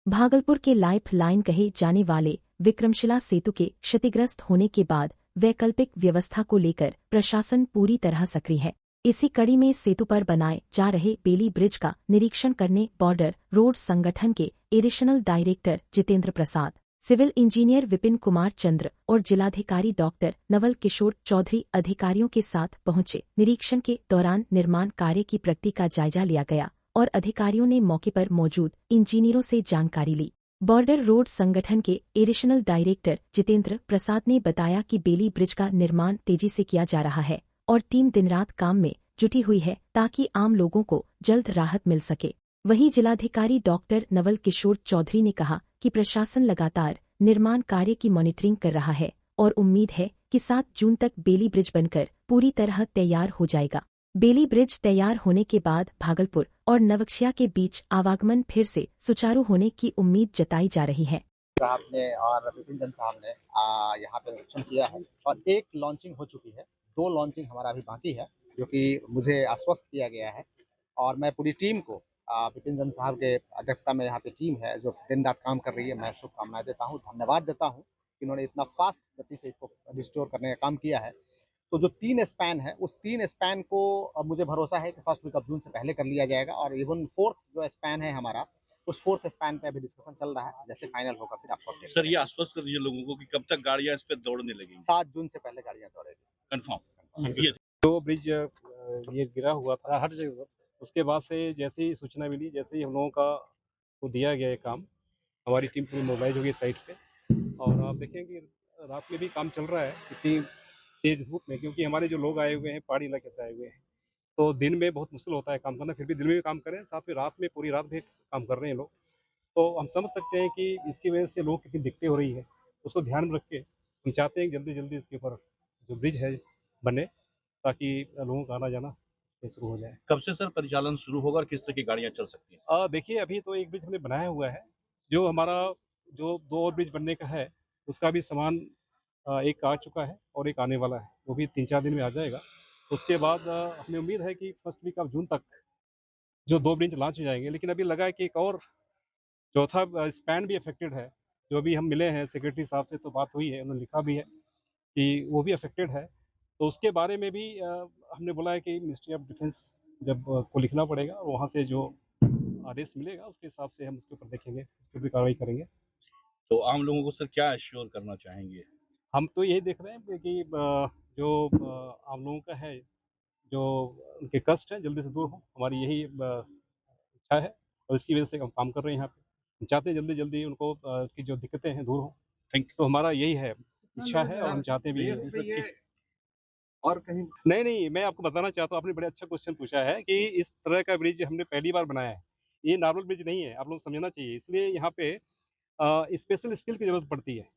भागलपुर के life line कहे जाने वाले विक्रमशिला सेतु के क्षतिग्रस्त होने के बाद वैकल्पिक व्यवस्था को लेकर प्रशासन पूरी तरह सक्रिय है। इसी कड़ी में सेतु पर बनाए जा रहे बेली ब्रिज का निरीक्षण करने बॉर्डर रोड संगठन के additional director Jitendra Prasad, civil engineer Vipin Kumar चंद्र और जिलाधिकारी डॉक्टर नवल किशोर चौधरी अधिकारियों के साथ पहुंचे। निरीक्षण के दौरान निर्माण कार्य की प्रगति का जायजा लिया गया और अधिकारियों ने मौके पर मौजूद इंजीनियरों से जानकारी ली। बॉर्डर रोड संगठन के एडिशनल डायरेक्टर जितेंद्र प्रसाद ने बताया कि बेली ब्रिज का निर्माण तेजी से किया जा रहा है और टीम दिन रात काम में जुटी हुई है ताकि आम लोगों को जल्द राहत मिल सके। वहीं जिलाधिकारी डॉक्टर नवल किशोर चौधरी ने कहा कि प्रशासन लगातार निर्माण कार्य की मॉनिटरिंग कर रहा है और उम्मीद है कि 7 जून तक बेली ब्रिज बनकर पूरी तरह तैयार हो जाएगा। बेली ब्रिज तैयार होने के बाद भागलपुर और नवक्शिया के बीच आवागमन फिर से सुचारू होने की उम्मीद जताई जा रही है। साहब ने और विपिन जन साहब ने यहाँ पे निरीक्षण किया है और एक लॉन्चिंग हो चुकी है, 2 लॉन्चिंग हमारा अभी बाकी है, जो कि मुझे आश्वस्त किया गया है और मैं पूरी टीम को विपिन जन साहब के अध्यक्षता में यहाँ पे टीम है जो दिन रात काम कर रही है। मैं शुभकामनाएं देता हूँ, धन्यवाद देता हूँ कि इन्होंने इतना फास्ट गति से इसको रिस्टोर करने का काम किया है। तो जो 3 स्पैन है, उस 3 स्पैन को मुझे भरोसा है कि फर्स्ट वीक ऑफ जून से पहले कर लिया जाएगा और इवन 4th जो स्पैन है हमारा, उस 4th स्पैन पे अभी डिस्कशन चल रहा है। जैसे फाइनल होगा फिर आपको अपडेट सर, ये आश्वस्त कर दीजिए लोगों को कि कब तक गाड़ियां इस पे दौड़ने लगेंगी। 7 जून से पहले गाड़ियां दौड़ेगी। कंफर्म। ये जो ब्रिज ये गिरा हुआ था हर जगह, उसके बाद से जैसे ही सूचना मिली, जैसे ही हम लोगों का को दिया गया है काम, हमारी टीम पूरी मोबाइल हो गई साइट पे और आप देखेंगे रात में भी काम चल रहा है इतनी तेज धूप में, क्योंकि हमारे जो लोग आए हुए हैं पहाड़ी इलाके से आए हुए हैं, तो दिन में बहुत मुश्किल होता है काम करना, फिर भी दिन में भी काम करें, साथ में रात में पूरी रात भी काम कर रहे हैं लोग। तो हम समझ सकते हैं कि इसकी वजह से लोगों को कितनी दिक्कतें हो रही है, उसको ध्यान में रख के हम चाहते हैं कि जल्दी जल्दी इसके ऊपर जो ब्रिज है बने, ताकि लोगों का आना जाना शुरू हो जाए। कब से सर परिचालन शुरू होगा और किस तरह की गाड़ियां चल सकती हैं? देखिए अभी तो एक ब्रिज हमने बनाया हुआ है, जो हमारा जो 2 और ब्रिज बनने का है, उसका भी सामान एक आ चुका है और एक आने वाला है, वो भी 3-4 दिन में आ जाएगा। उसके बाद हमें उम्मीद है कि फर्स्ट वीक ऑफ जून तक जो 2 ब्रिज लॉन्च हो जाएंगे, लेकिन अभी लगा है कि एक और चौथा स्पैन भी अफेक्टेड है। जो अभी हम मिले हैं सेक्रेटरी साहब से तो बात हुई है, उन्होंने लिखा भी है कि वो भी अफेक्टेड है। तो उसके बारे में भी हमने बोला है कि मिनिस्ट्री ऑफ डिफेंस जब को लिखना पड़ेगा और वहाँ से जो आदेश मिलेगा उसके हिसाब से हम उसके ऊपर देखेंगे, उस पर भी कार्रवाई करेंगे। तो आम लोगों को सर क्या एश्योर करना चाहेंगे? हम तो यही देख रहे हैं कि जो आम लोगों का है, जो उनके कष्ट है जल्दी से दूर हो, हमारी यही इच्छा है और इसकी वजह से हम काम कर रहे हैं यहाँ पे। हम चाहते हैं जल्दी-जल्दी उनको की जो दिक्कतें हैं दूर हों। Thank you. तो हमारा यही है, इच्छा है और हम चाहते भी हैं। और कहीं नहीं, मैं आपको बताना चाहता हूँ, आपने बड़ा अच्छा क्वेश्चन पूछा है कि इस तरह का ब्रिज हमने पहली बार बनाया है। ये नॉर्मल ब्रिज नहीं है, आप लोग समझना चाहिए। इसलिए यहाँ पे स्पेशल स्किल की ज़रूरत पड़ती है,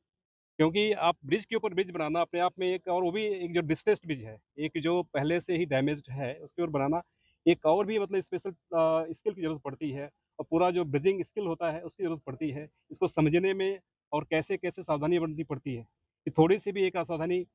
क्योंकि आप ब्रिज के ऊपर ब्रिज बनाना अपने आप में एक, और वो भी एक जो डिस्ट्रेस्ड ब्रिज है, एक जो पहले से ही डैमेज्ड है, उसके ऊपर बनाना एक और भी मतलब स्पेशल स्किल की ज़रूरत पड़ती है और पूरा जो ब्रिजिंग स्किल होता है, उसकी ज़रूरत पड़ती है। इसको समझने में और कैसे-कैसे सावधानियाँ बरतनी पड़ती है, कि थोड़ी-सी भी एक असावधानी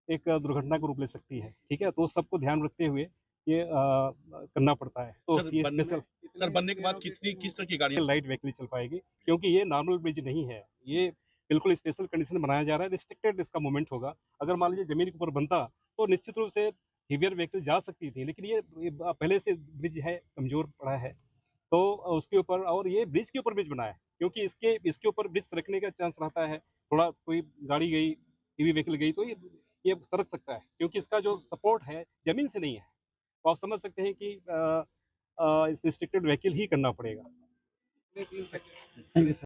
एक दुर्घटना को रूप ले सकती है, ठीक है? तो सबको ध्यान रखते हुए ये करना पड़ता है। तो सर ये बनने के बाद किस तरह की गाड़ियां? लाइट व्हीकल चल पाएगी, क्योंकि ये नॉर्मल ब्रिज नहीं है। ये बिल्कुल स्पेशल कंडीशन में बनाया जा रहा है, रिस्ट्रिक्टेड इसका मूवमेंट होगा। अगर मान लीजिए ज़मीन के ऊपर बनता, तो निश्चित रूप से हेवियर व्हीकल जा सकती थी, लेकिन ये पहले से ब्रिज है, कमज़ोर पड़ा है, तो उसके ऊपर, और ये ब्रिज के ऊपर ब्रिज बना है, क्योंकि इसके ऊपर ब्रिज सरकने का चांस रहता है। थोड़ा कोई गाड़ी गई, हेवी व्हीकल गई, तो ये सरक सकता है, क्योंकि इसका जो सपोर्ट है, ज़मीन से नहीं है। तो आप समझ सकते हैं कि इस रिस्ट्रिक्टेड व्हीकल ही करना पड़ेगा। Thank you sir.